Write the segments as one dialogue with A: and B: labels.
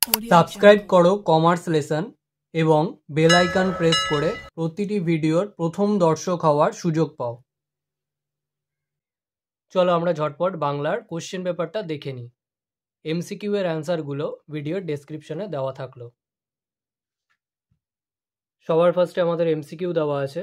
A: Subscribe করো commerce lesson এবং bell icon press করে প্রতিটি ভিডিওর প্রথম দর্শক হওয়ার সুযোগ পাও। চলো আমরা ঝটপট বাংলার কোশ্চেন পেপারটা দেখে নিই। এমসিকিউ এর অ্যান্সারগুলো ভিডিওর ডেসক্রিপশনে দেওয়া থাকলো। সবার ফার্স্টে আমাদের এমসিকিউ দেওয়া আছে।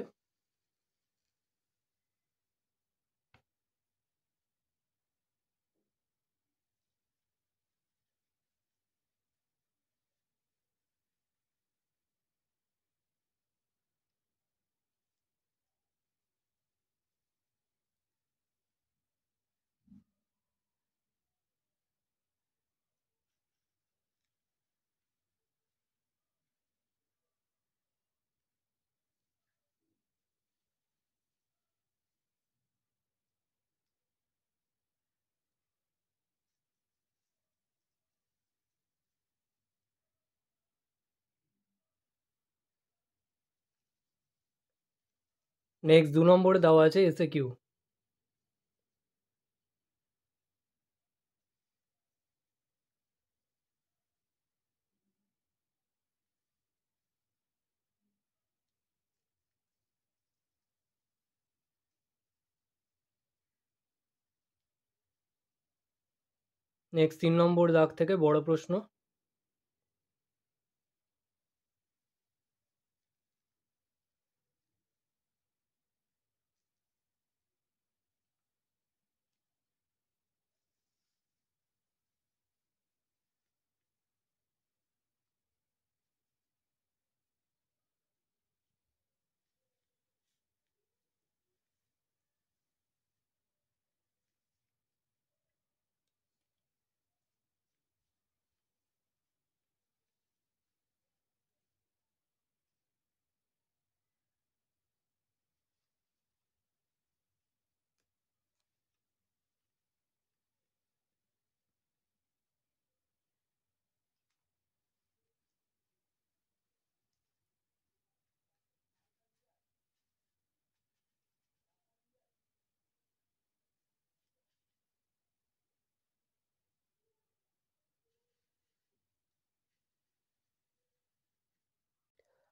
A: নেক্সট 2 নম্বরে দেওয়া আছে এসএ কিউ। নেক্সট 3 নম্বর দাগ থেকে বড় প্রশ্ন।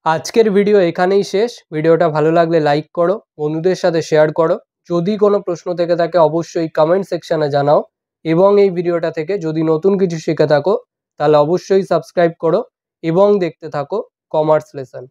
A: আজকের ভিডিও এখানেই শেষ। ভিডিওটা ভালো লাগলে লাইক করো, বন্ধুদের সাথে শেয়ার করো। যদি কোনো প্রশ্ন থেকে থাকে অবশ্যই কমেন্ট সেকশনে জানাও এবং এই ভিডিওটা থেকে যদি নতুন কিছু শিখে থাকো তাহলে অবশ্যই সাবস্ক্রাইব করো এবং দেখতে থাকো কমার্স লেসন।